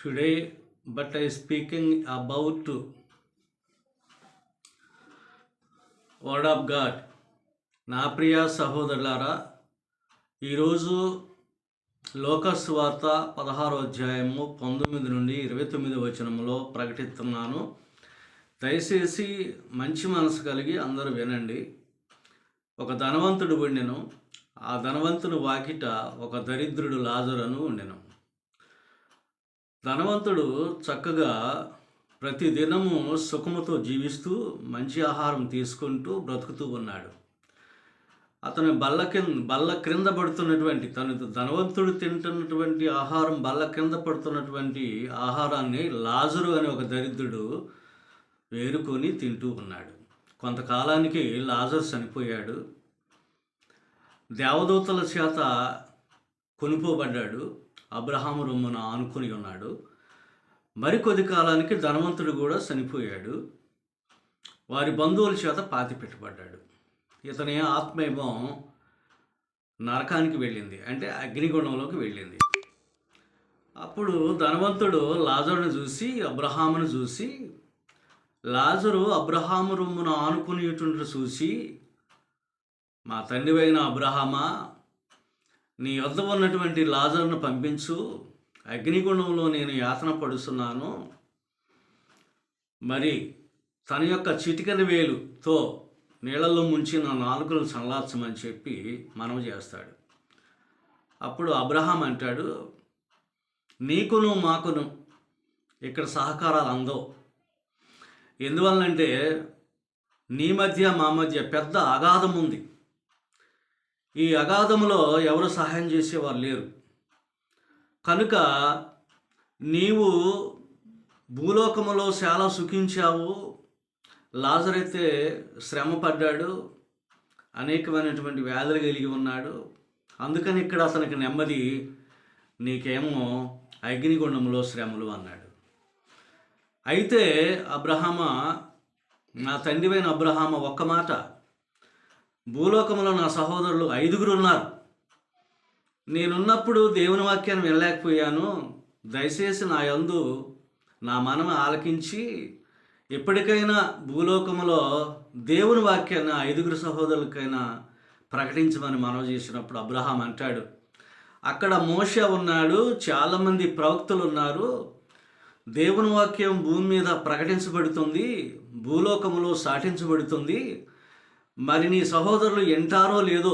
today, but I speaking about word of God. నా ప్రియ సహోదరులారా, ఈరోజు లోకస్ వార్త 16వ అధ్యాయము 19 నుండి 29 వచనంలో ప్రకటిస్తున్నాను. దయచేసి మంచి మనసు కలిగి అందరూ వినండి. ఒక ధనవంతుడు ఉండెను. ఆ ధనవంతుని వాకిట ఒక దరిద్రుడు లాజరును ఉండెను. ధనవంతుడు చక్కగా ప్రతి దినము సుఖముతో జీవిస్తూ మంచి ఆహారం తీసుకుంటూ బ్రతుకుతూ ఉన్నాడు. అతను బల్ల క్రింద పడుతున్నటువంటి ధనవంతుడు తింటున్నటువంటి ఆహారం, బల్ల క్రింద పడుతున్నటువంటి ఆహారాన్ని లాజరు అనే ఒక దరిద్రుడు వేరుకొని తింటూ ఉన్నాడు. కొంతకాలానికి లాజరు చనిపోయాడు. దేవదూతల చేత కొనుక్కోబడ్డాడు. అబ్రహాము రొమ్మున ఆనుకొని ఉన్నాడు. మరికొద్ది కాలానికి ధనవంతుడు కూడా చనిపోయాడు. వారి బంధువుల చేత పాతి పెట్టబడ్డాడు. ఇతని ఆత్మేమో నరకానికి వెళ్ళింది, అంటే అగ్నిగుండంలోకి వెళ్ళింది. అప్పుడు ధనవంతుడు లాజరును చూసి, అబ్రహామును చూసి, లాజరు అబ్రహాము రొమ్మున ఆనుకునేటువంటి చూసి, మా తండ్రివైన అబ్రహామా, నీ వద్ద ఉన్నటువంటి లాజరును పంపించు, అగ్నిగుండంలో నేను యాతన పడుతున్నాను. మరి తన యొక్క చిటికెన వేలుతో నీళ్ళల్లో ముంచి నా నాలుకలను చల్లార్చమని చెప్పి మనవి చేస్తాడు. అప్పుడు అబ్రహాం అంటాడు, నీకును మాకును ఇక్కడ సహకారాలు అందవు. ఎందువల్లంటే నీ మధ్య మా మధ్య పెద్ద అగాధం ఉంది. ఈ అగాధములో ఎవరు సహాయం చేసేవారు లేరు. కనుక నీవు భూలోకములో చాలా సుఖించావు, లాజరైతే శ్రమ పడ్డాడు, అనేకమైనటువంటి వ్యాధులు కలిగి ఉన్నాడు. అందుకని ఇక్కడ అతనికి నెమ్మది, నీకేమో అగ్నిగుండంలో శ్రమలు అన్నాడు. అయితే అబ్రహామా, నా తండ్రివైన అబ్రహామా, ఒక్క మాట, భూలోకంలో నా సహోదరులు 5 ఉన్నారు. నేనున్నప్పుడు దేవుని వాక్యాన్ని వినలేకపోయాను. దయచేసి నా యందు నా మనము ఆలకించి ఎప్పటికైనా భూలోకములో దేవుని వాక్యాన్ని 5 సహోదరులకైనా ప్రకటించమని మనవి చేసినప్పుడు అబ్రహాం అంటాడు, అక్కడ మోషే ఉన్నాడు, చాలామంది ప్రవక్తలు ఉన్నారు, దేవుని వాక్యం భూమి మీద ప్రకటించబడుతుంది, భూలోకములో సాటించబడుతుంది. మరి నీ సహోదరులు వింటారో లేదో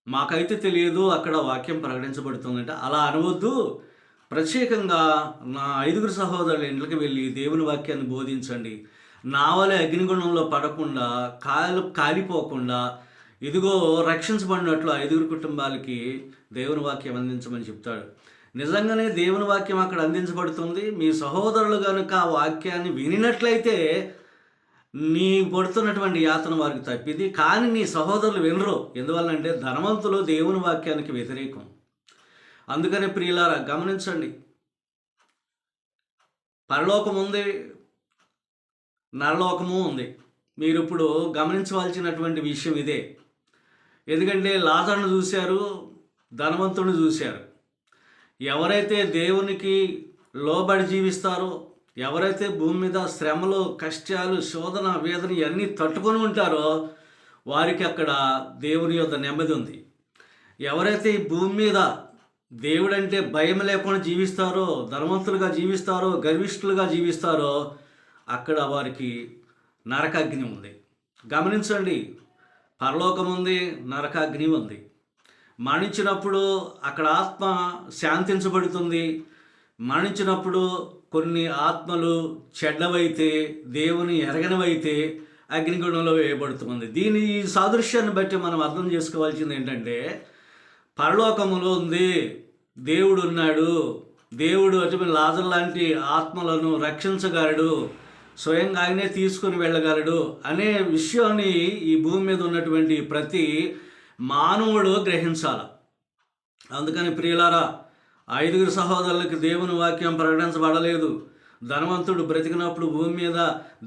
మాకైతే తెలియదు, అక్కడ వాక్యం ప్రకటించబడుతుందంటే అలా అనవద్దు. ప్రత్యేకంగా నా 5 సహోదరుల ఇంట్లోకి వెళ్ళి దేవుని వాక్యాన్ని బోధించండి. నా వలె అగ్నిగుండంలో పడకుండా, కాలిపోకుండా, ఇదిగో రక్షించబడినట్లు 5 కుటుంబాలకి దేవుని వాక్యం అందించమని చెప్తాడు. నిజంగానే దేవుని వాక్యం అక్కడ అందించబడుతుంది. మీ సహోదరులు కనుక ఆ వాక్యాన్ని వినినట్లయితే నీ పడుతున్నటువంటి యాతన వారికి తప్పిది. కానీ నీ సహోదరులు వినరు. ఎందువల్లంటే ధనవంతులు దేవుని వాక్యానికి వ్యతిరేకం. అందుకని ప్రియులారా గమనించండి, పరలోకం ఉంది, నరలోకము ఉంది. మీరు ఇప్పుడు గమనించవలసినటువంటి విషయం ఇదే. ఎందుకంటే లాజరును చూశారు, ధనవంతుడిని చూశారు. ఎవరైతే దేవునికి లోబడి జీవిస్తారో, ఎవరైతే భూమి మీద శ్రమలు, కష్టాలు, శోధన, వేదన ఇవన్నీ తట్టుకొని ఉంటారో వారికి అక్కడ దేవుని యొక్క నెమ్మది ఉంది. ఎవరైతే ఈ భూమి మీద దేవుడంటే భయం లేకుండా జీవిస్తారో, ధనవంతులుగా జీవిస్తారో, గర్విష్ఠులుగా జీవిస్తారో అక్కడ వారికి నరకాగ్ని ఉంది. గమనించండి, పరలోకం ఉంది, నరకాగ్ని ఉంది. మరణించినప్పుడు అక్కడ ఆత్మ శాంతించబడుతుంది. మరణించినప్పుడు కొన్ని ఆత్మలు చెడ్డవైతే, దేవుని ఎరగనివైతే అగ్నిగుండంలో వేయబడుతుంది. దీని ఈ సాదృశ్యాన్ని బట్టి మనం అర్థం చేసుకోవాల్సింది ఏంటంటే, పరలోకములో ఉంది, దేవుడు ఉన్నాడు, దేవుడు అటువంటి లాజరు లాంటి ఆత్మలను రక్షించగలడు, స్వయంగా ఆయనే తీసుకుని వెళ్ళగలడు అనే విషయాన్ని ఈ భూమి మీద ఉన్నటువంటి ప్రతి మానవుడు గ్రహించాలి. అందుకని ప్రియులారా, 5 సహోదరులకు దేవుని వాక్యం ప్రకటించబడలేదు. ధనవంతుడు బ్రతికినప్పుడు భూమి మీద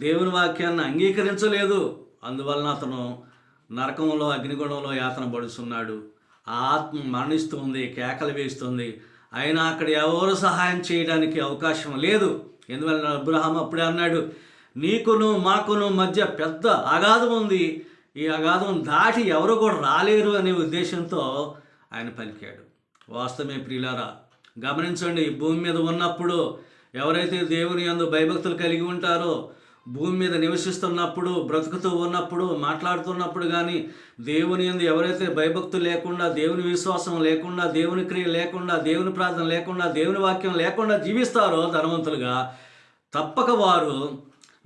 దేవుని వాక్యాన్ని అంగీకరించలేదు. అందువలన అతను నరకంలో, అగ్నిగుండంలో యాతన పడుతున్నాడు. ఆ ఆత్మ మరణిస్తుంది, కేకలు వేస్తుంది. అయినా అక్కడ ఎవరు సహాయం చేయడానికి అవకాశం లేదు. ఎందువల్ల అబ్రహాం అప్పుడే అన్నాడు, నీకును మాకును మధ్య పెద్ద అగాధం ఉంది, ఈ అగాధం దాటి ఎవరు కూడా రాలేరు అనే ఉద్దేశంతో ఆయన పలికాడు. వాస్తవమే ప్రియులారా, గమనించండి, భూమి మీద ఉన్నప్పుడు ఎవరైతే దేవుని యందు భయభక్తులు కలిగి ఉంటారో, భూమి మీద నివసిస్తున్నప్పుడు, బ్రతుకుతూ ఉన్నప్పుడు, మాట్లాడుతున్నప్పుడు కానీ దేవుని యందు ఎవరైతే భయభక్తులు లేకుండా, దేవుని విశ్వాసం లేకుండా, దేవుని క్రియ లేకుండా, దేవుని ప్రార్థన లేకుండా, దేవుని వాక్యం లేకుండా జీవిస్తారో ధనవంతులుగా, తప్పక వారు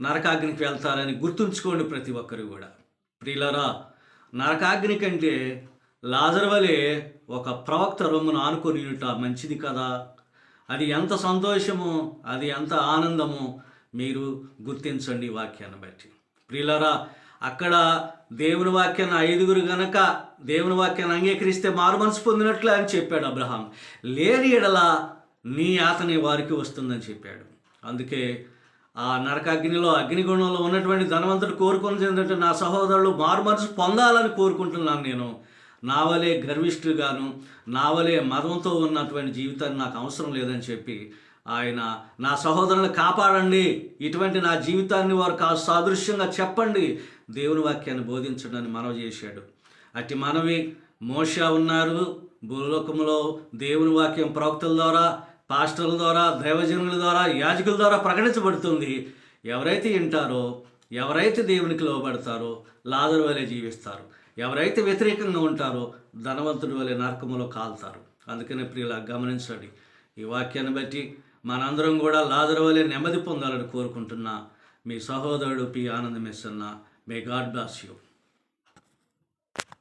నరకాగ్నికి వెళ్తారని గుర్తుంచుకోండి ప్రతి ఒక్కరు కూడా. ప్రియులారా, నరకాగ్ని కంటే లాజరు వలె ఒక ప్రవక్త రొమ్మును ఆనుకొని మంచిది కదా. అది ఎంత సంతోషమో, అది ఎంత ఆనందమో మీరు గుర్తించండి ఈ వాక్యాన్ని బట్టి. ప్రియులారా, అక్కడ దేవుని వాక్యాన్ని 5 గనక దేవుని వాక్యాన్ని అంగీకరిస్తే మారు మనసు పొందినట్లు అని చెప్పాడు అబ్రహాం. లేని ఎడల నీ యాతన వారికి వస్తుందని చెప్పాడు. అందుకే ఆ నరకాగ్నిలో, అగ్నిగుణంలో ఉన్నటువంటి ధనవంతుడు కోరుకున్నది ఏంటంటే, నా సహోదరులు మారు మనసు పొందాలని కోరుకుంటున్నాను. నేను నా వలే గర్విష్ఠుగాను, నా వలే మతంతో ఉన్నటువంటి జీవితాన్ని నాకు అవసరం లేదని చెప్పి ఆయన నా సహోదరులను కాపాడండి, ఇటువంటి నా జీవితాన్ని వారు సాదృశ్యంగా చెప్పండి, దేవుని వాక్యాన్ని బోధించడానికి మనవి చేశాడు. అట్టి మనవి మోషే ఉన్నారు. భూలోకంలో దేవుని వాక్యం ప్రవక్తల ద్వారా, పాస్టర్ల ద్వారా, దైవజనుల ద్వారా, యాజకుల ద్వారా ప్రకటించబడుతుంది. ఎవరైతే వింటారో, ఎవరైతే దేవునికి లోబడతారో లాజరు వలె జీవిస్తారు. ఎవరైతే వ్యతిరేకంగా ఉంటారో ధనవంతుడి వలె నరకములో కాలుతారు. అందుకనే ప్రియుల గమనించండి, ఈ వాక్యాన్ని బట్టి మనందరం కూడా లాజరు వలె నెమ్మది పొందాలని కోరుకుంటున్నా. మీ సహోదరుడు పి. ఆనంద్ మెస్సన్న. May God bless you.